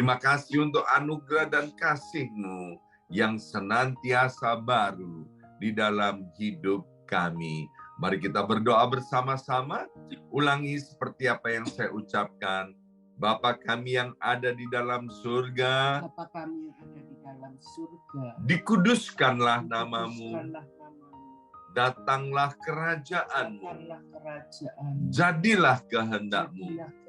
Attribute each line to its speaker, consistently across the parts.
Speaker 1: Terima kasih untuk anugerah dan kasih-Mu yang senantiasa baru di dalam hidup kami. Mari kita berdoa bersama-sama. Ulangi seperti apa yang saya ucapkan. Bapa kami yang ada di dalam surga,
Speaker 2: Bapa kami yang ada di dalam surga,
Speaker 1: dikuduskanlah namamu,
Speaker 2: dikuduskanlah namamu,
Speaker 1: datanglah kerajaan-Mu,
Speaker 2: datanglah kerajaan-Mu,
Speaker 1: jadilah kehendak-Mu
Speaker 2: jadilah kehendak-Mu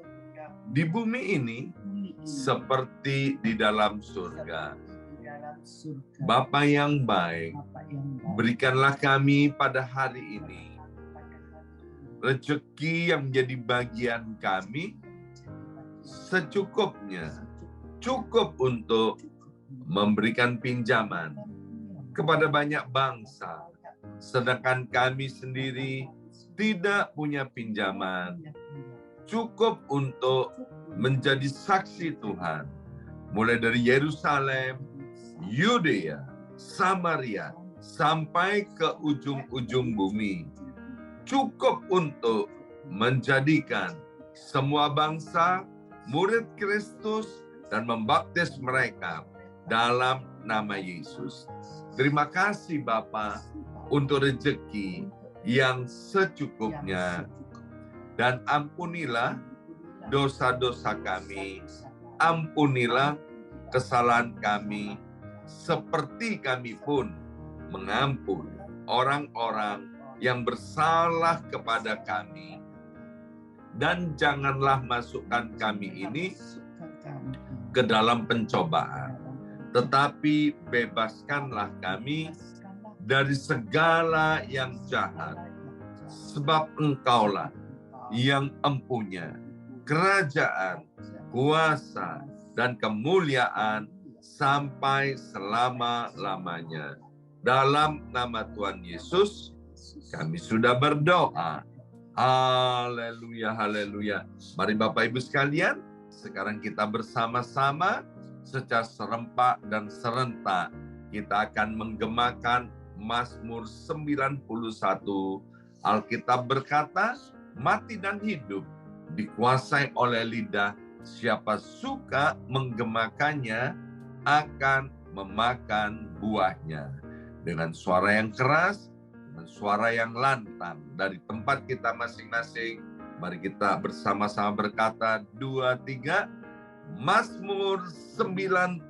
Speaker 1: di bumi ini
Speaker 2: bumi ini
Speaker 1: seperti di dalam surga.
Speaker 2: seperti di dalam surga.
Speaker 1: Bapa yang baik,
Speaker 2: Bapa yang baik,
Speaker 1: berikanlah kami pada hari ini
Speaker 2: pada hari ini
Speaker 1: rezeki yang menjadi bagian kami secukupnya, cukup untuk memberikan pinjaman kepada banyak bangsa, sedangkan kami sendiri tidak punya pinjaman, cukup untuk menjadi saksi Tuhan, mulai dari Yerusalem, Yudea, Samaria, sampai ke ujung-ujung bumi. Cukup untuk menjadikan semua bangsa murid Kristus dan membaptis mereka dalam nama Yesus. Terima kasih Bapa untuk rezeki yang secukupnya, dan ampunilah dosa-dosa kami, ampunilah kesalahan kami, seperti kami pun mengampuni orang-orang yang bersalah kepada kami. Dan janganlah masukkan kami ini ke dalam pencobaan, tetapi bebaskanlah kami dari segala yang jahat, sebab Engkaulah yang empunya kerajaan, kuasa, dan kemuliaan sampai selama-lamanya. Dalam nama Tuhan Yesus, kami sudah berdoa. Haleluya, haleluya. Mari Bapak Ibu sekalian, sekarang kita bersama-sama secara serempak dan serentak kita akan menggemakan Mazmur 91. Alkitab berkata, mati dan hidup dikuasai oleh lidah. Siapa suka menggemakannya akan memakan buahnya. Dengan suara yang keras, suara yang lantang dari tempat kita masing-masing, mari kita bersama-sama berkata 2, 3. Mazmur 91.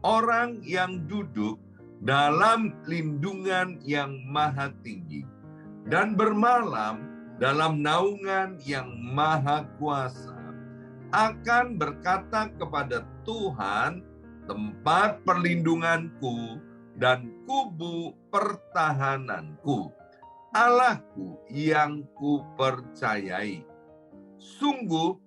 Speaker 1: Orang yang duduk dalam lindungan yang maha tinggi dan bermalam dalam naungan yang maha kuasa akan berkata kepada Tuhan, tempat perlindunganku dan kubu pertahananku, Allahku yang kupercayai. Sungguh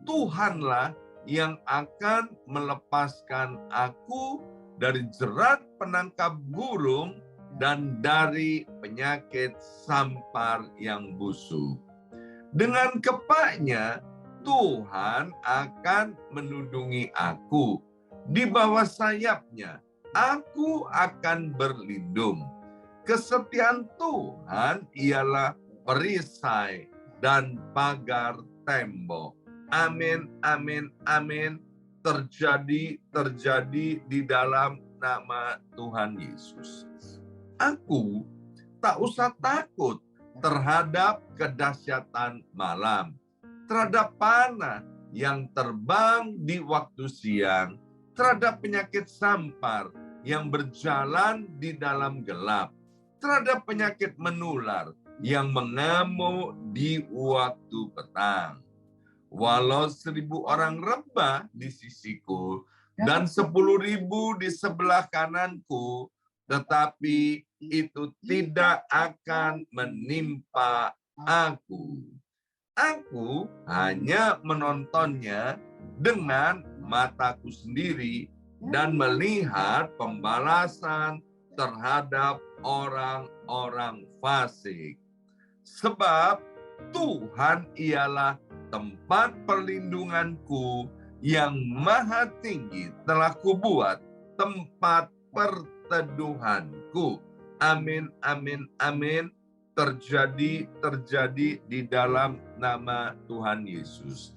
Speaker 1: Tuhanlah yang akan melepaskan aku dari jerat penangkap burung dan dari penyakit sampar yang busuk. Dengan kepaknya Tuhan akan menundungi aku. Di bawah sayapnya aku akan berlindung. Kesetiaan Tuhan ialah perisai dan pagar tembok. Amin, amin, amin. Terjadi di dalam nama Tuhan Yesus. Aku tak usah takut terhadap kedahsyatan malam, terhadap panah yang terbang di waktu siang, terhadap penyakit sampar yang berjalan di dalam gelap, terhadap penyakit menular yang mengamuk di waktu petang. Walau 1.000 orang rebah di sisiku dan 10.000 di sebelah kananku, tetapi itu tidak akan menimpa aku. Aku hanya menontonnya dengan mataku sendiri dan melihat pembalasan terhadap orang-orang fasik. Sebab Tuhan ialah tempat perlindunganku, yang maha tinggi telah kubuat tempat perteduhanku. Amin, amin, amin. Terjadi di dalam nama Tuhan Yesus.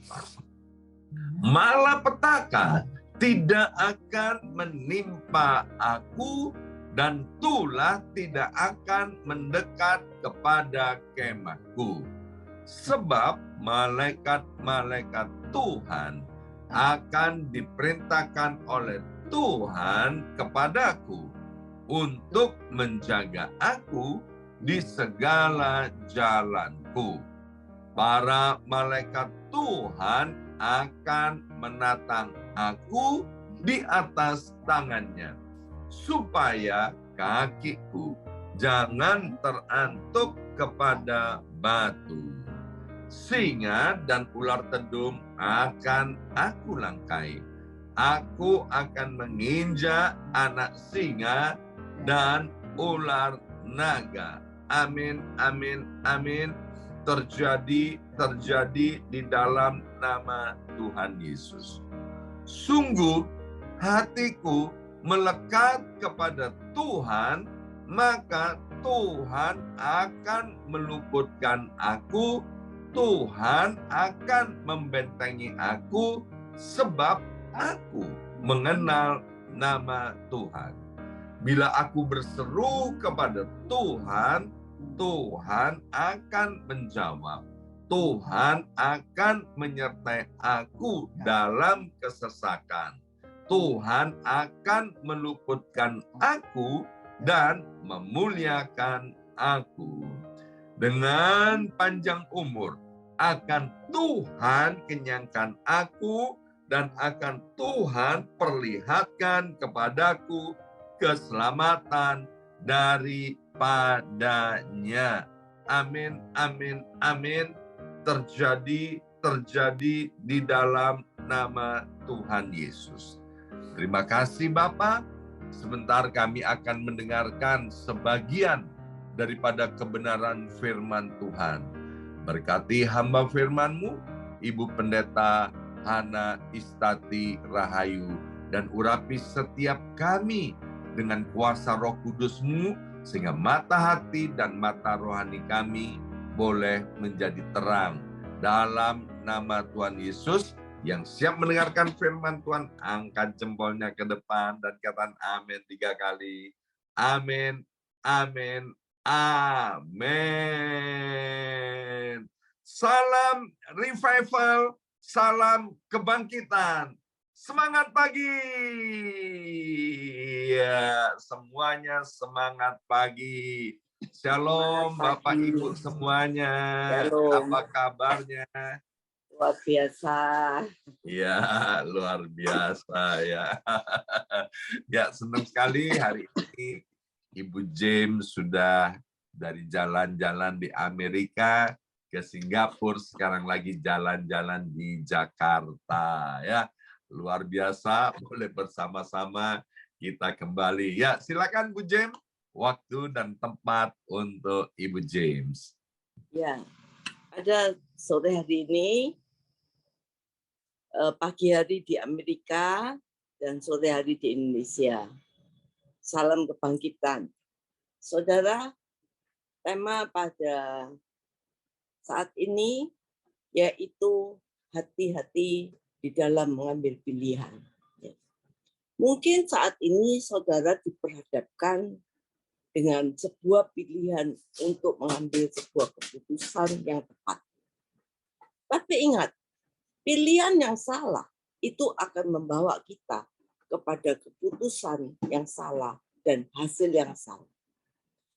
Speaker 1: Malapetaka tidak akan menimpa aku, dan tulah tidak akan mendekat kepada kemahku. Sebab malaikat-malaikat Tuhan akan diperintahkan oleh Tuhan kepadaku untuk menjaga aku di segala jalanku. Para malaikat Tuhan akan menatang aku di atas tangannya, supaya kakiku jangan terantuk kepada batu. Singa dan ular tedung akan aku langkai. Aku akan menginjak anak singa dan ular naga. Amin, amin, amin. Terjadi di dalam nama Tuhan Yesus. Sungguh hatiku melekat kepada Tuhan, maka Tuhan akan meluputkan aku. Tuhan akan membentengi aku, sebab aku mengenal nama Tuhan. Bila aku berseru kepada Tuhan, Tuhan akan menjawab. Tuhan akan menyertai aku dalam kesesakan. Tuhan akan meluputkan aku dan memuliakan aku. Dengan panjang umur akan Tuhan kenyangkan aku, dan akan Tuhan perlihatkan kepadaku keselamatan daripadanya. Amin, amin, amin. Terjadi di dalam nama Tuhan Yesus. Terima kasih Bapa. Sebentar kami akan mendengarkan sebagian daripada kebenaran firman Tuhan. Berkati hamba firman-Mu, Ibu Pendeta Hana Istati Rahayu, dan urapi setiap kami dengan kuasa Roh Kudus-Mu, sehingga mata hati dan mata rohani kami boleh menjadi terang. Dalam nama Tuhan Yesus, yang siap mendengarkan firman Tuhan, angkat jempolnya ke depan dan katakan amin 3 kali. Amin, amin, amin. Salam revival, salam kebangkitan. Semangat pagi. Ya, semuanya semangat pagi. Shalom Bapak Ibu semuanya.
Speaker 3: Shalom.
Speaker 1: Apa kabarnya?
Speaker 3: Luar biasa.
Speaker 1: Ya, luar biasa ya. Ya, senang sekali hari ini Ibu James sudah dari jalan-jalan di Amerika ke Singapura, sekarang lagi jalan-jalan di Jakarta ya. Luar biasa, boleh bersama-sama kita kembali. Ya, silakan Bu James, waktu dan tempat untuk Ibu James.
Speaker 3: Ya, pada sore hari ini, pagi hari di Amerika dan sore hari di Indonesia. Salam kebangkitan. Saudara, tema pada saat ini yaitu hati-hati di dalam mengambil pilihan. Mungkin saat ini saudara diperhadapkan dengan sebuah pilihan untuk mengambil sebuah keputusan yang tepat. Tapi ingat, pilihan yang salah itu akan membawa kita kepada keputusan yang salah dan hasil yang salah.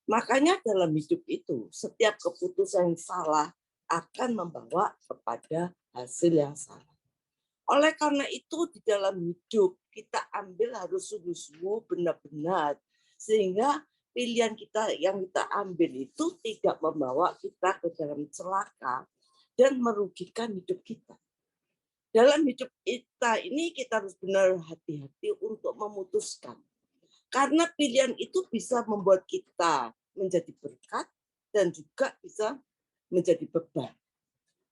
Speaker 3: Makanya dalam hidup itu, setiap keputusan yang salah akan membawa kepada hasil yang salah. Oleh karena itu, di dalam hidup kita ambil harus sungguh-sungguh benar-benar, sehingga pilihan kita yang kita ambil itu tidak membawa kita ke dalam celaka dan merugikan hidup kita. Dalam hidup kita ini kita harus benar hati-hati untuk memutuskan. Karena pilihan itu bisa membuat kita menjadi berkat dan juga bisa menjadi beban.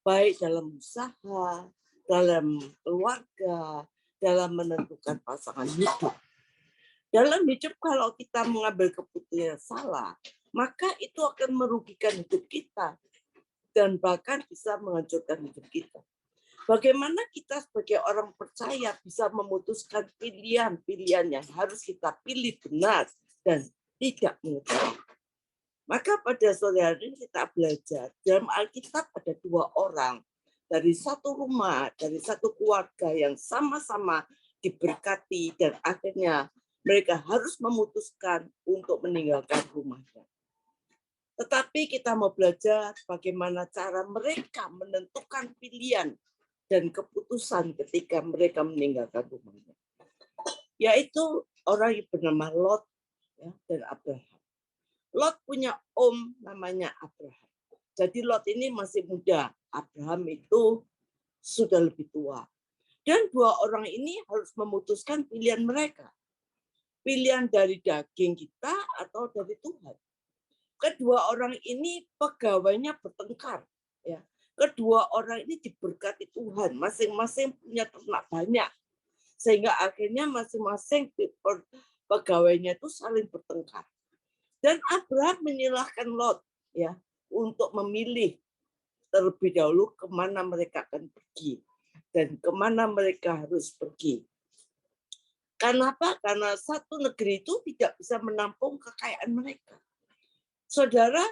Speaker 3: Baik dalam usaha, dalam keluarga, dalam menentukan pasangan hidup. Dalam hidup kalau kita mengambil keputusan salah, maka itu akan merugikan hidup kita dan bahkan bisa menghancurkan hidup kita. Bagaimana kita sebagai orang percaya bisa memutuskan pilihan-pilihan yang harus kita pilih benar dan tidak mengetahui. Maka pada sore hari ini kita belajar dalam Alkitab ada dua orang dari satu rumah, dari satu keluarga yang sama-sama diberkati dan akhirnya mereka harus memutuskan untuk meninggalkan rumahnya. Tetapi kita mau belajar bagaimana cara mereka menentukan pilihan dan keputusan ketika mereka meninggalkan rumahnya. Yaitu orang yang bernama Lot ya, dan Abraham. Lot punya om namanya Abraham. Jadi Lot ini masih muda. Abraham itu sudah lebih tua. Dan dua orang ini harus memutuskan pilihan mereka. Pilihan dari daging kita atau dari Tuhan. Kedua orang ini pegawainya bertengkar. Ya. Kedua orang ini diberkati Tuhan. Masing-masing punya ternak banyak. Sehingga akhirnya masing-masing pegawainya itu saling bertengkar. Dan Abraham menyilahkan Lot ya untuk memilih terlebih dahulu kemana mereka akan pergi dan kemana mereka harus pergi. Kenapa? Karena satu negeri itu tidak bisa menampung kekayaan mereka. Saudara,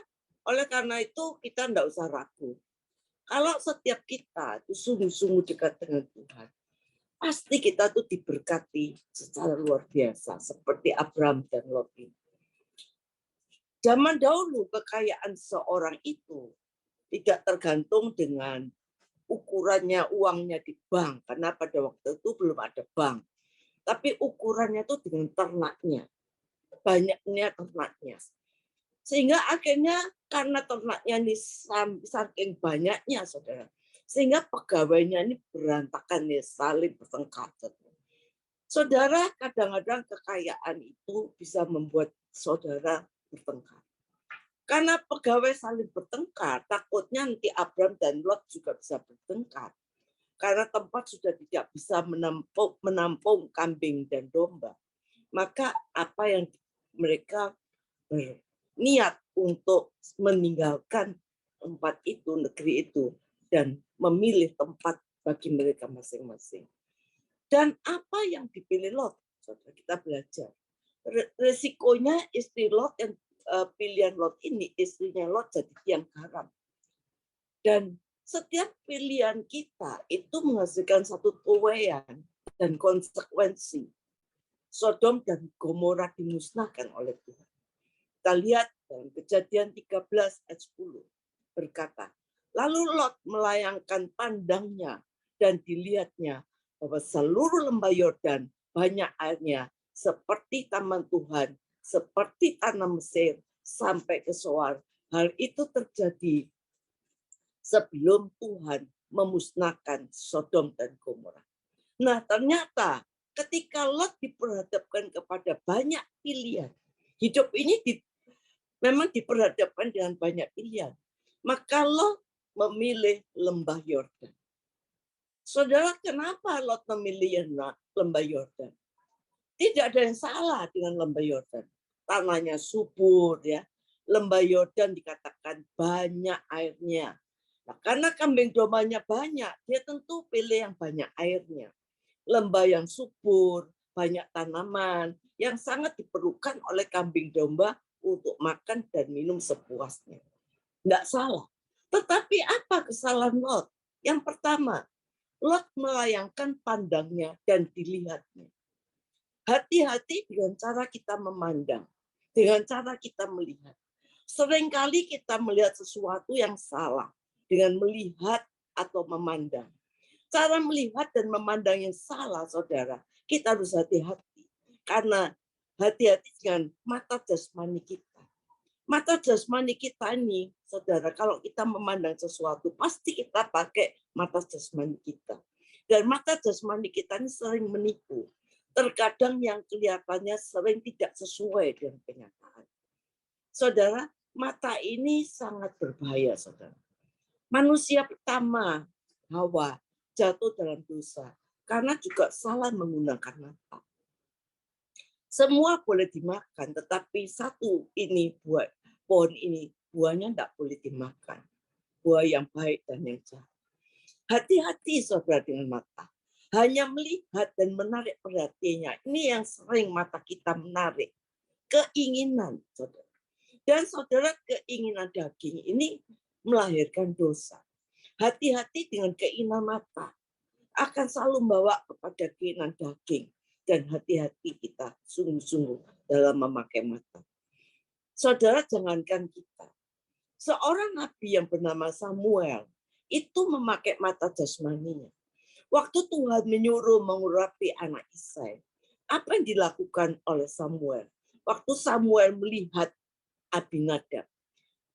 Speaker 3: oleh karena itu kita tidak usah ragu. Kalau setiap kita itu sungguh-sungguh dekat dengan Tuhan, pasti kita tuh diberkati secara luar biasa seperti Abraham dan Lot ini. Zaman dahulu kekayaan seorang itu tidak tergantung dengan ukurannya uangnya di bank. Karena pada waktu itu belum ada bank. Tapi ukurannya itu dengan ternaknya. Banyaknya ternaknya. Sehingga akhirnya karena ternaknya ini saking banyaknya, saudara. Sehingga pegawainya ini berantakan, nih, saling bertengkar. Saudara, kadang-kadang kekayaan itu bisa membuat saudara bertengkar. Karena pegawai saling bertengkar, takutnya nanti Abraham dan Lot juga bisa bertengkar. Karena tempat sudah tidak bisa menampung kambing dan domba. Maka apa yang mereka berniat untuk meninggalkan tempat itu, negeri itu, dan memilih tempat bagi mereka masing-masing. Dan apa yang dipilih Lot? Saudara, kita belajar. Resikonya istri Lot yang pilihan Lot ini, istrinya Lot jadi tiang garam. Dan setiap pilihan kita itu menghasilkan satu tuaian dan konsekuensi. Sodom dan Gomora dimusnahkan oleh Tuhan. Kita lihat dalam Kejadian 13 ayat 10 berkata, lalu Lot melayangkan pandangnya dan dilihatnya bahwa seluruh lembah Yordan banyak airnya seperti taman Tuhan, seperti tanah Mesir sampai ke Soar. Hal itu terjadi sebelum Tuhan memusnahkan Sodom dan Gomora. Nah, ternyata ketika Lot diperhadapkan kepada banyak pilihan, hidup ini memang diperhadapkan dengan banyak pilihan. Maka Lot memilih lembah Yordan. Saudara, kenapa Lot memilih lembah Yordan? Tidak ada yang salah dengan lembah Yordan. Tanahnya subur, ya. Lembah Yordan dikatakan banyak airnya. Nah, karena kambing dombanya banyak, dia tentu pilih yang banyak airnya. Lembah yang subur, banyak tanaman, yang sangat diperlukan oleh kambing domba untuk makan dan minum sepuasnya. Tidak salah. Tetapi apa kesalahan Lot? Yang pertama, Lot melayangkan pandangnya dan dilihatnya. Hati-hati dengan cara kita memandang, dengan cara kita melihat. Seringkali kita melihat sesuatu yang salah dengan melihat atau memandang. Cara melihat dan memandang yang salah, saudara, kita harus hati-hati. Karena hati-hati dengan mata jasmani kita. Mata jasmani kita ini, saudara, kalau kita memandang sesuatu, pasti kita pakai mata jasmani kita. Dan mata jasmani kita ini sering menipu. Terkadang yang kelihatannya sering tidak sesuai dengan kenyataan. Saudara, mata ini sangat berbahaya, saudara. Manusia pertama, Hawa, jatuh dalam dosa karena juga salah menggunakan mata. Semua boleh dimakan, tetapi satu ini pohon ini buahnya tidak boleh dimakan. Buah yang baik dan yang jahat. Hati-hati saudara dengan mata. Hanya melihat dan menarik perhatiannya. Ini yang sering mata kita menarik. Keinginan, saudara. Dan saudara, keinginan daging ini melahirkan dosa. Hati-hati dengan keinginan mata. Akan selalu membawa kepada keinginan daging. Dan hati-hati kita sungguh-sungguh dalam memakai mata. Saudara, jangankan kita. Seorang nabi yang bernama Samuel itu memakai mata jasmaninya. Waktu Tuhan menyuruh mengurapi anak Isai, apa yang dilakukan oleh Samuel? Waktu Samuel melihat Abinadab,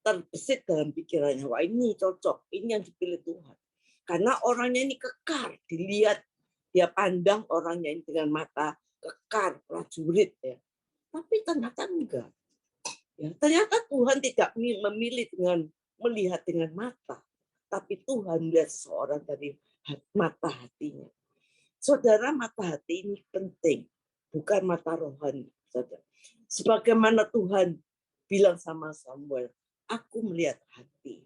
Speaker 3: terbesit dalam pikirannya, wah ini cocok, ini yang dipilih Tuhan. Karena orangnya ini kekar, dilihat, dia pandang orangnya ini dengan mata kekar, prajurit. Ya. Tapi ternyata enggak. Ya, ternyata Tuhan tidak memilih dengan melihat dengan mata, tapi Tuhan melihat seorang dari mata hatinya. Saudara, mata hati ini penting, bukan mata rohani. Saudara. Sebagaimana Tuhan bilang sama Samuel, aku melihat hati.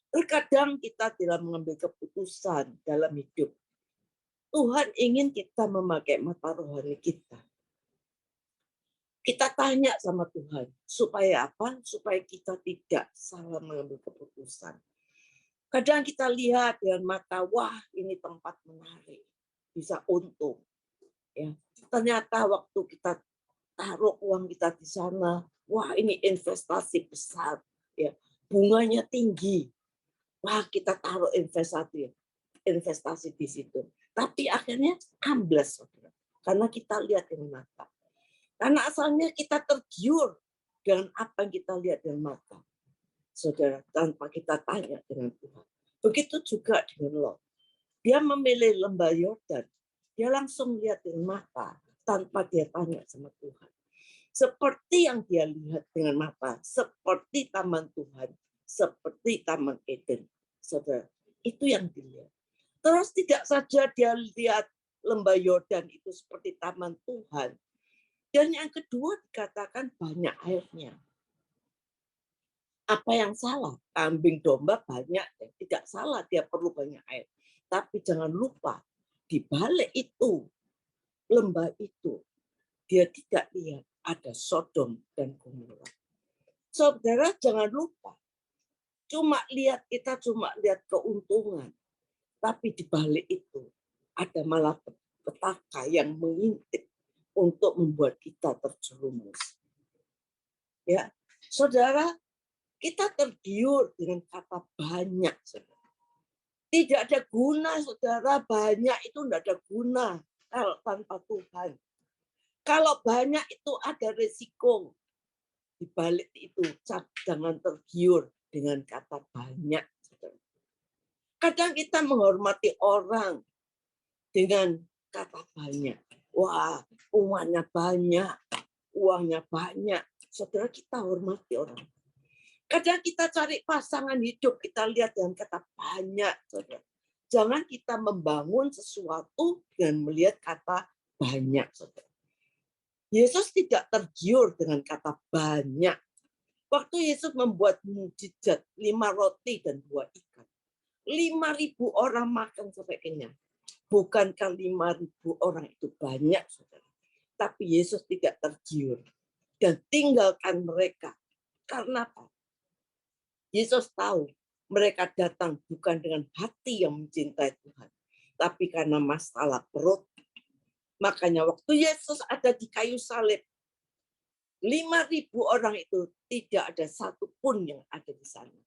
Speaker 3: Terkadang kita dalam mengambil keputusan dalam hidup, Tuhan ingin kita memakai mata rohani kita. Kita tanya sama Tuhan, supaya apa? Supaya kita tidak salah mengambil keputusan. Kadang kita lihat dengan mata, wah ini tempat menarik, bisa untung. Ya. Ternyata waktu kita taruh uang kita di sana, wah ini investasi besar, ya. Bunganya tinggi. Wah kita taruh investasi di situ. Tapi akhirnya amblas, saudara. Karena kita lihat dengan mata. Karena asalnya kita tergiur dengan apa yang kita lihat dengan mata. Saudara, tanpa kita tanya dengan Tuhan. Begitu juga dengan Lot. Dia memilih lembah Yordan. Dia langsung lihat dengan mata tanpa dia tanya sama Tuhan. Seperti yang dia lihat dengan mata, seperti taman Tuhan, seperti taman Eden. Saudara, itu yang dilihat. Terus tidak saja dia lihat lembah Yordan itu seperti taman Tuhan. Dan yang kedua dikatakan banyak airnya. Apa yang salah? Kambing domba banyak, tidak salah dia perlu banyak air. Tapi jangan lupa, di balik itu, lembah itu, dia tidak lihat ada Sodom dan Gomora. Saudara jangan lupa, kita cuma lihat keuntungan. Tapi di balik itu, ada malah petaka yang mengintip untuk membuat kita terjerumus. Ya, saudara, kita tergiur dengan kata banyak. Saudara. Tidak ada guna, saudara. Banyak itu tidak ada guna kalau tanpa Tuhan. Kalau banyak itu ada resiko. Di balik itu, jangan tergiur dengan kata banyak. Saudara. Kadang kita menghormati orang dengan kata banyak. Wah, uangnya banyak. Saudara, kita hormati orang. Kadang kita cari pasangan hidup, kita lihat dengan kata banyak. Saudara. Jangan kita membangun sesuatu dengan melihat kata banyak. Saudara. Yesus tidak tergiur dengan kata banyak. Waktu Yesus membuat mukjizat 5 roti dan 2 ikan. 5.000 orang makan sampai kenyang. Bukankah 5.000 orang itu banyak, saudara? Tapi Yesus tidak tergiur dan tinggalkan mereka. Karena apa? Yesus tahu mereka datang bukan dengan hati yang mencintai Tuhan, tapi karena masalah perut. Makanya waktu Yesus ada di kayu salib, 5.000 orang itu tidak ada satupun yang ada di sana.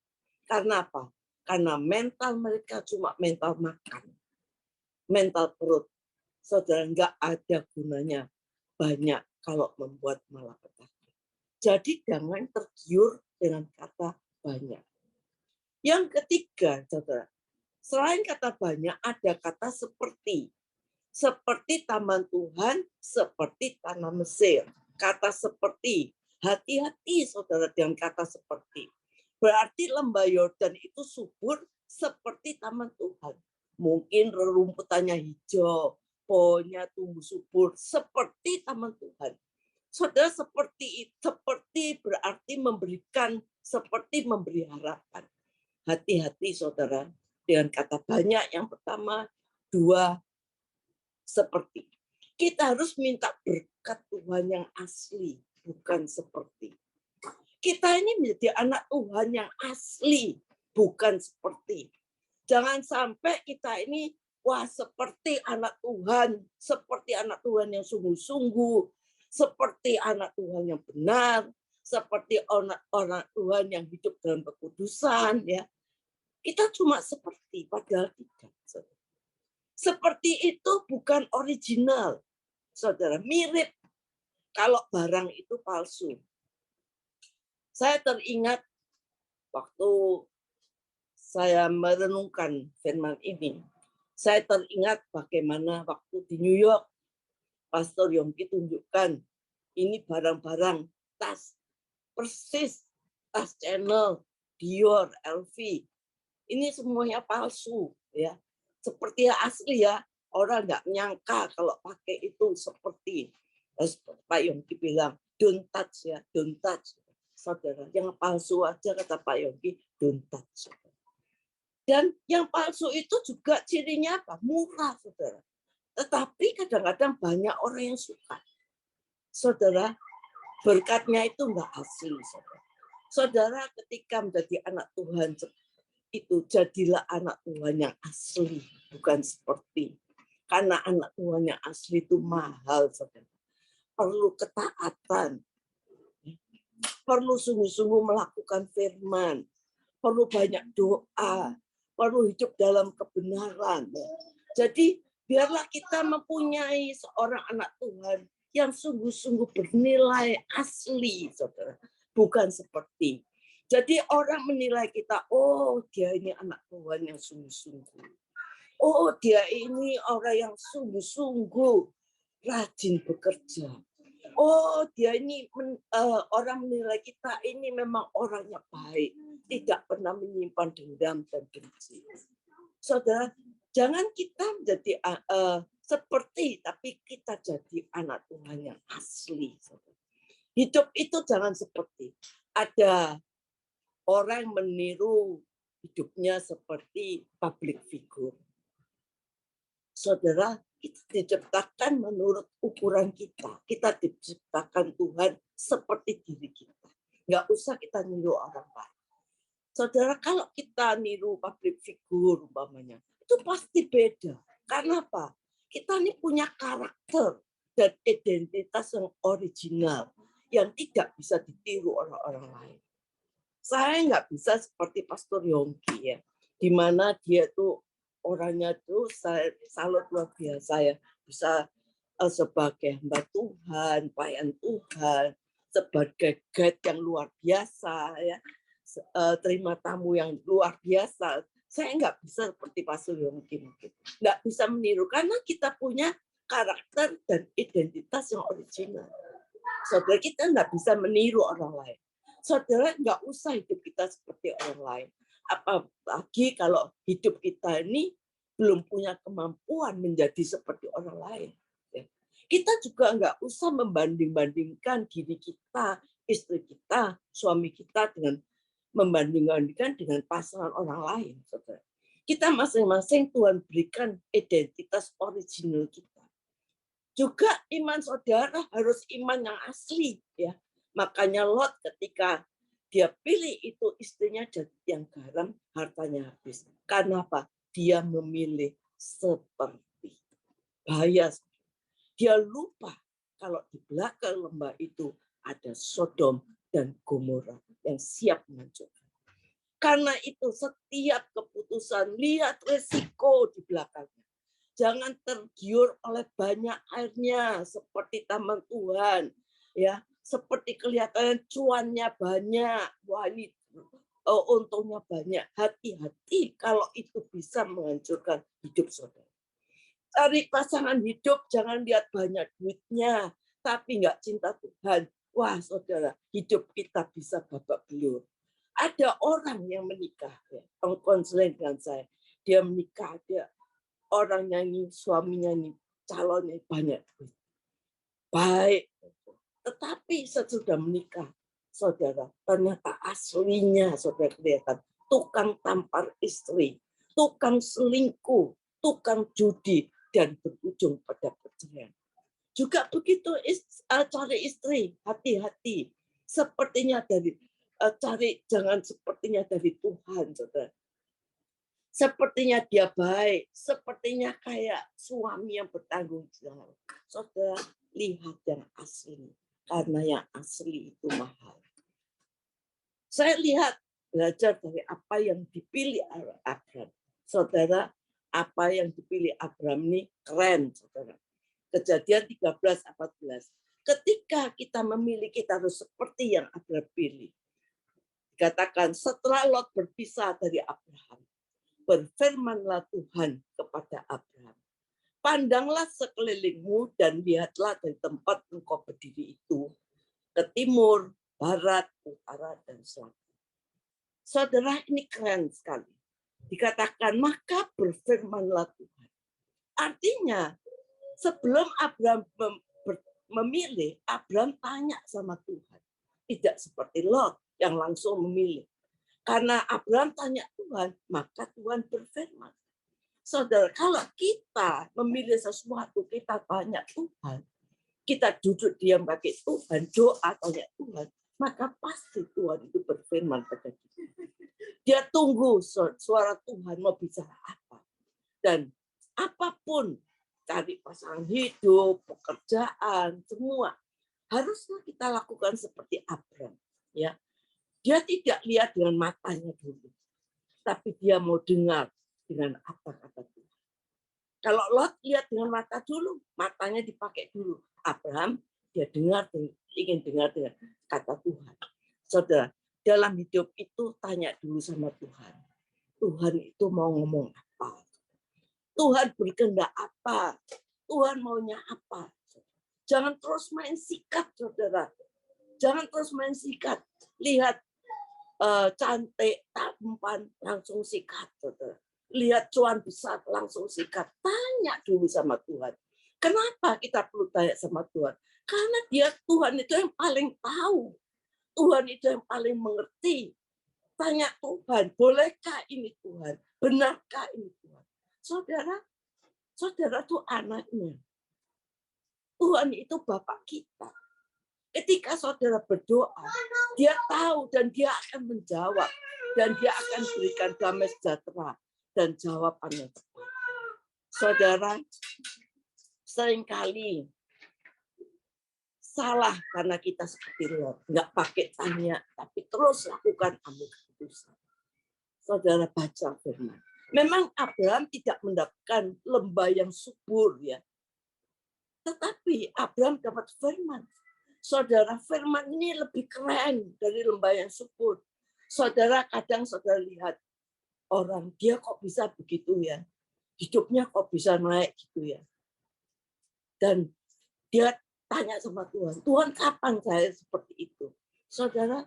Speaker 3: Karena apa? Karena mental mereka cuma mental makan. Mental perut. Saudara, nggak ada gunanya banyak kalau membuat malapetaka. Jadi jangan tergiur dengan kata banyak. Yang ketiga, saudara, selain kata banyak, ada kata seperti. Seperti taman Tuhan, seperti tanah Mesir. Kata seperti. Hati-hati, saudara, dengan kata seperti. Berarti lembah Yordan itu subur seperti taman Tuhan. Mungkin rerumputannya hijau, pohonnya tumbuh subur seperti taman Tuhan. Saudara, seperti berarti memberikan, seperti memberi harapan. Hati-hati, saudara, Dengan kata banyak yang pertama, dua, seperti. Kita harus minta berkat Tuhan yang asli, bukan seperti. Kita ini menjadi anak Tuhan yang asli, bukan seperti. Jangan sampai kita ini, wah seperti anak Tuhan, seperti anak Tuhan yang sungguh-sungguh, seperti anak Tuhan yang benar, seperti orang Tuhan yang hidup dalam kekudusan, ya. Kita cuma seperti, padahal tidak. Seperti itu bukan original, saudara. Mirip kalau barang itu palsu. Saya teringat waktu saya merenungkan firman ini, saya teringat bagaimana waktu di New York, Pastor Yongki tunjukkan ini barang-barang tas, persis tas Chanel, Dior, LV. Ini semuanya palsu, ya. Seperti asli ya, orang nggak nyangka kalau pakai itu seperti. Terus Pak Yongki bilang, don't touch ya, don't touch. Saudara, yang palsu aja kata Pak Yongki, don't touch. Dan yang palsu itu juga cirinya apa? Murah, saudara. Tetapi kadang-kadang banyak orang yang suka. Saudara, berkatnya itu nggak asli, saudara. Saudara, ketika menjadi anak Tuhan itu jadilah anak Tuhan yang asli, bukan seperti. Karena anak Tuhan yang asli itu mahal, saudara. Perlu ketaatan, perlu sungguh-sungguh melakukan firman, perlu banyak doa, perlu hidup dalam kebenaran. Jadi biarlah kita mempunyai seorang anak Tuhan yang sungguh-sungguh bernilai asli, saudara, bukan seperti. Jadi orang menilai kita, oh dia ini anak Tuhan yang sungguh-sungguh. Oh dia ini orang yang sungguh-sungguh rajin bekerja. Oh dia ini orang menilai kita ini memang orangnya baik, tidak pernah menyimpan dendam dan benci. Saudara, jangan kita menjadi seperti, tapi kita jadi anak Tuhan yang asli. Saudara. Hidup itu jangan seperti. Ada orang meniru hidupnya seperti public figure. Saudara, kita diciptakan menurut ukuran kita. Kita diciptakan Tuhan seperti diri kita. Nggak usah kita niru orang lain. Saudara, kalau kita niru public figure umpamanya, itu pasti beda. Karena apa? Kita ini punya karakter dan identitas yang original, yang tidak bisa ditiru orang-orang lain. Saya nggak bisa seperti Pastor Yongki ya, di mana dia tuh orangnya tuh saya salut luar biasa ya, bisa sebagai hamba Tuhan, pelayan Tuhan, sebagai guide yang luar biasa ya, terima tamu yang luar biasa. Saya nggak bisa seperti Pastor Yongki mungkin, nggak bisa meniru karena kita punya karakter dan identitas yang original. Saudara, kita nggak bisa meniru orang lain. Saudara, nggak usah hidup kita seperti orang lain. Apalagi kalau hidup kita ini belum punya kemampuan menjadi seperti orang lain. Kita juga nggak usah membanding-bandingkan diri kita, istri kita, suami kita dengan membanding-bandingkan dengan pasangan orang lain. Saudara. Kita masing-masing Tuhan berikan identitas original kita. Juga iman saudara harus iman yang asli. Ya. Makanya Lot ketika dia pilih itu istrinya jadi yang garam, hartanya habis. Karena apa? Dia memilih seperti. Bahaya. Dia lupa kalau di belakang lembah itu ada Sodom dan Gomora yang siap menghancurkan. Karena itu setiap keputusan, lihat resiko di belakangnya. Jangan tergiur oleh banyak airnya seperti taman Tuhan. Ya, seperti kelihatannya cuannya banyak, wah ini untungnya banyak. Hati-hati kalau itu bisa menghancurkan hidup saudara. Cari pasangan hidup, jangan lihat banyak duitnya, tapi nggak cinta Tuhan. Wah saudara, hidup kita bisa babak belur. Ada orang yang menikah, ya, konseling dengan saya. Dia menikah, dia orang nyanyi, suaminya ini calonnya banyak duit. Baik, tetapi sesudah menikah, saudara, ternyata aslinya saudara kelihatan tukang tampar istri, tukang selingkuh, tukang judi, dan berujung pada perceraian. Juga begitu cari istri, hati-hati. Sepertinya jangan sepertinya dari Tuhan, saudara. Sepertinya dia baik, sepertinya kayak suami yang bertanggung jawab. Saudara, lihat yang asli, karena yang asli itu mahal. Saya lihat, belajar dari apa yang dipilih Abraham. Saudara, apa yang dipilih Abraham ini keren, saudara. Kejadian 13:14. Ketika kita memilih, kita harus seperti yang Abraham pilih. Dikatakan, setelah Lot berpisah dari Abraham, berfirmanlah Tuhan kepada Abraham, pandanglah sekelilingmu dan lihatlah dari tempat engkau berdiri itu, ke timur, barat, utara, dan selatan. Saudara, ini keren sekali. Dikatakan, maka berfirmanlah Tuhan. Artinya, sebelum Abraham memilih, Abraham tanya sama Tuhan. Tidak seperti Lot yang langsung memilih. Karena Abraham tanya Tuhan, maka Tuhan berfirman. Saudara, kalau kita memilih sesuatu, kita tanya Tuhan, kita duduk diam bagi Tuhan, doa tanya Tuhan, maka pasti Tuhan itu berfirman pada kita. Dia tunggu suara Tuhan mau bicara apa. Dan apapun, cari pasangan hidup, pekerjaan, semua, harusnya kita lakukan seperti Abraham. Ya. Dia tidak lihat dengan matanya dulu, tapi dia mau dengar dengan apa kata Tuhan. Kalau Lot lihat dengan mata dulu, matanya dipakai dulu. Abraham, dia ingin dengar dengan kata Tuhan. Saudara, dalam hidup itu tanya dulu sama Tuhan. Tuhan itu mau ngomong apa? Tuhan berkehendak apa? Tuhan maunya apa? Jangan terus main sikat, saudara. Jangan terus main sikat. Lihat cantik, tampan, langsung sikat, saudara. Lihat cuan besar, langsung sikat. Tanya dulu sama Tuhan. Kenapa kita perlu tanya sama Tuhan? Karena Tuhan itu yang paling tahu. Tuhan itu yang paling mengerti. Tanya Tuhan, bolehkah ini Tuhan? Benarkah ini Tuhan? Saudara itu anaknya. Tuhan itu Bapak kita. Ketika saudara berdoa, dia tahu dan dia akan menjawab. Dan dia akan berikan damai sejahtera dan jawaban yang tepat. Saudara, seringkali salah karena kita seperti Lot. Nggak pakai tanya, tapi terus lakukan ambil keputusan. Saudara baca firman. Memang Abraham tidak mendapatkan lembah yang subur, ya. Tetapi Abraham dapat firman. Saudara, firman ini lebih keren dari lembah yang subur. Saudara, kadang saudara lihat orang, dia kok bisa begitu ya? Hidupnya kok bisa naik gitu ya? Dan dia tanya sama Tuhan, Tuhan kapan saya seperti itu? Saudara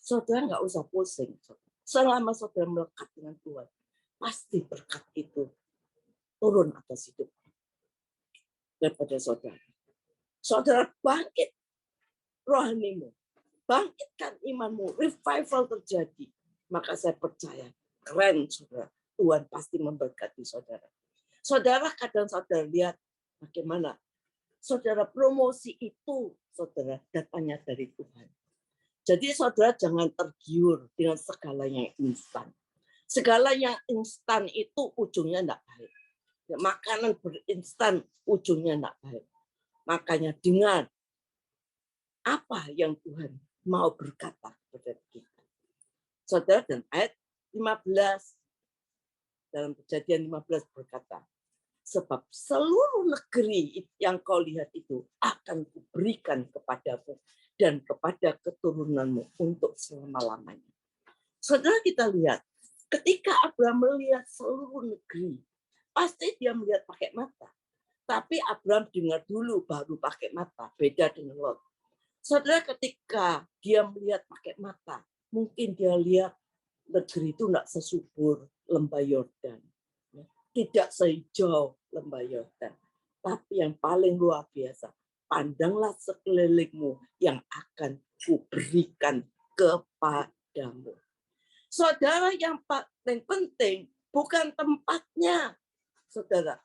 Speaker 3: nggak usah pusing. Selama saudara melekat dengan Tuhan, pasti berkat itu turun atas hidup daripada saudara. Saudara bangkit rohanimu, bangkitkan imanmu, revival terjadi. Maka saya percaya, keren saudara, Tuhan pasti memberkati saudara. Saudara kadang saudara lihat bagaimana saudara promosi itu, saudara datangnya dari Tuhan. Jadi saudara jangan tergiur dengan segala yang instan. Segala yang instan itu ujungnya tidak baik. Makanan berinstan ujungnya tidak baik. Makanya dengar apa yang Tuhan mau berkata kepada kita. Saudara, dan ayat 15 dalam Kejadian 15 berkata, sebab seluruh negeri yang kau lihat itu akan kuberikan kepadamu dan kepada keturunanmu untuk selama-lamanya. Saudara, kita lihat, ketika Abraham melihat seluruh negeri, pasti dia melihat pakai mata. Tapi Abraham dengar dulu baru pakai mata, beda dengan Lot. Saudara, ketika dia melihat pakai mata, mungkin dia lihat negeri itu tidak sesubur lembah Yordan. Tidak sehijau lembah Yordan. Tapi yang paling luar biasa, pandanglah sekelilingmu yang akan kuberikan kepadamu. Saudara, yang paling penting, bukan tempatnya, saudara.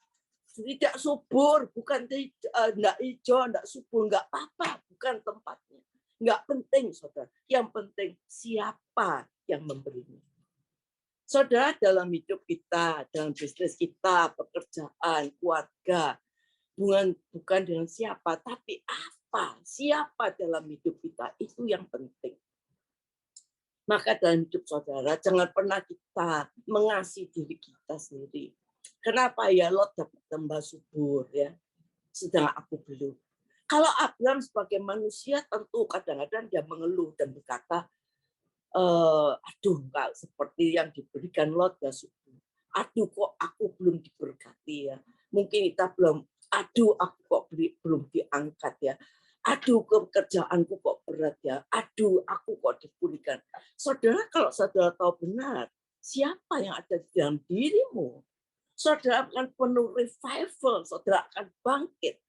Speaker 3: Tidak subur, bukan tidak hijau, tidak subur, nggak apa-apa, bukan tempatnya. Nggak penting, saudara. Yang penting siapa yang memberinya. Saudara, dalam hidup kita, dalam bisnis kita, pekerjaan, keluarga, bukan dengan siapa, tapi apa, siapa dalam hidup kita, itu yang penting. Maka dalam hidup saudara, jangan pernah kita mengasihi diri kita sendiri. Kenapa ya Lot dapat tambah subur ya, sedang aku belum. Kalau Abraham sebagai manusia tentu kadang-kadang dia mengeluh dan berkata, aduh, nggak seperti yang diberikan Lot ya subur. Aduh, kok aku belum diberkati ya. Mungkin kita belum, aduh, aku kok belum diangkat ya. Aduh, pekerjaanku kok berat ya. Aduh, aku kok dipulihkan. Saudara, kalau saudara tahu benar, siapa yang ada di dalam dirimu, saudara akan penuh revival, saudara akan bangkit.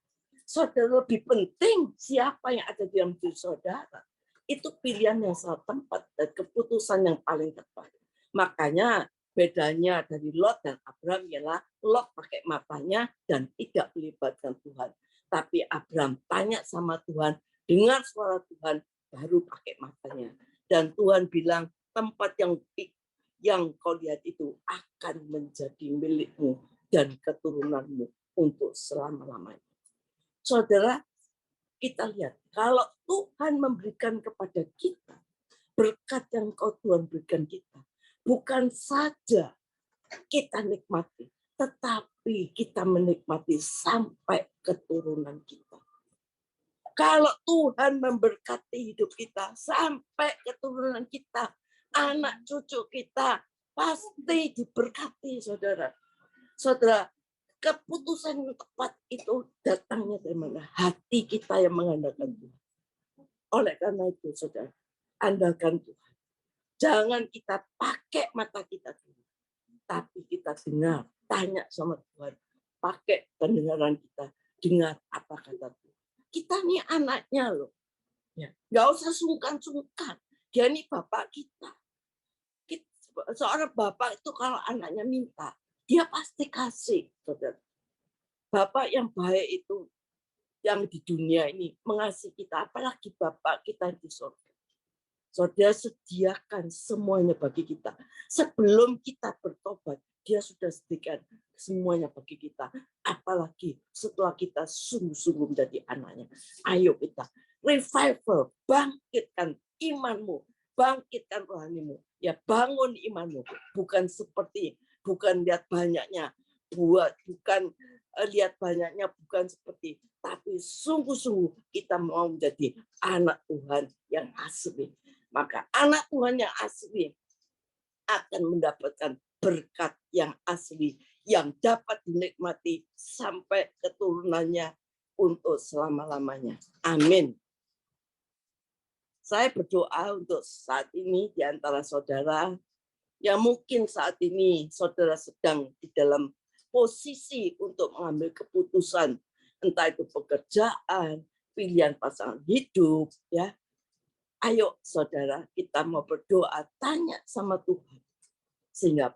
Speaker 3: Saudara, lebih penting siapa yang ada di dalam diri saudara. Itu pilihan yang sangat tepat dan keputusan yang paling tepat. Makanya bedanya dari Lot dan Abraham ialah Lot pakai matanya dan tidak melibatkan Tuhan. Tapi Abraham tanya sama Tuhan, dengar suara Tuhan, baru pakai matanya. Dan Tuhan bilang, tempat yang kau lihat itu akan menjadi milikmu dan keturunanmu untuk selama-lamanya. Saudara, kita lihat, kalau Tuhan memberikan kepada kita, berkat yang Tuhan berikan kita, bukan saja kita nikmati, tetapi kita menikmati sampai keturunan kita. Kalau Tuhan memberkati hidup kita, sampai keturunan kita, anak cucu kita, pasti diberkati, saudara. Saudara, keputusan yang tepat itu datangnya dari mana? Hati kita yang mengandalkan Tuhan. Oleh karena itu, saudara, andalkan Tuhan. Jangan kita pakai mata kita dulu, tapi kita dengar, tanya sama Tuhan. Pakai pendengaran kita, dengar apa kata Tuhan. Kita nih anaknya loh. Ya, nggak usah sungkan-sungkan. Dia nih bapak kita. Seorang bapak itu kalau anaknya minta, dia pasti kasih, saudara. Bapak yang baik itu, yang di dunia ini mengasihi kita, apalagi Bapak kita di surga. Saudara, sediakan semuanya bagi kita. Sebelum kita bertobat, dia sudah sediakan semuanya bagi kita. Apalagi setelah kita sungguh-sungguh menjadi anaknya. Ayo kita revival, bangkitkan imanmu, bangkitkan rohanimu. Ya, bangun imanmu. Bukan lihat banyaknya, bukan lihat banyaknya, bukan seperti, tapi sungguh-sungguh kita mau menjadi anak Tuhan yang asli. Maka anak Tuhan yang asli akan mendapatkan berkat yang asli, yang dapat dinikmati sampai keturunannya untuk selama-lamanya. Amin. Saya berdoa untuk saat ini di antara saudara, yang mungkin saat ini saudara sedang di dalam posisi untuk mengambil keputusan, entah itu pekerjaan, pilihan pasangan hidup, ya. Ayo saudara, kita mau berdoa, tanya sama Tuhan. Sehingga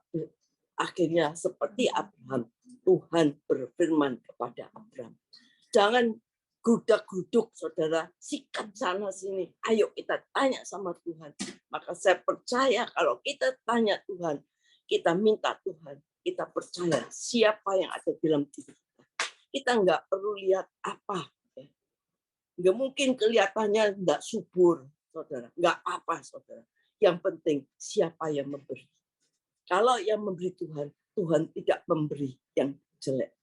Speaker 3: akhirnya seperti Abraham, Tuhan berfirman kepada Abraham. Jangan grudak-gruduk, saudara, sikat sana sini. Ayo kita tanya sama Tuhan. Maka saya percaya kalau kita tanya Tuhan, kita minta Tuhan, kita percaya siapa yang ada di dalam diri kita. Kita nggak perlu lihat apa. Nggak mungkin kelihatannya nggak subur, saudara. Nggak apa, saudara. Yang penting siapa yang memberi. Kalau yang memberi Tuhan, Tuhan tidak memberi yang jelek.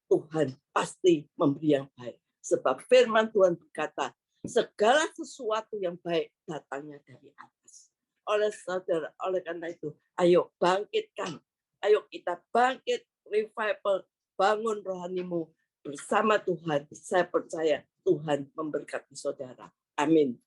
Speaker 3: Tuhan pasti memberi yang baik. Sebab firman Tuhan berkata, segala sesuatu yang baik datangnya dari atas. Oleh karena itu, ayo bangkitkan. Ayo kita bangkit, revival, bangun rohanimu bersama Tuhan. Saya percaya Tuhan memberkati saudara. Amin.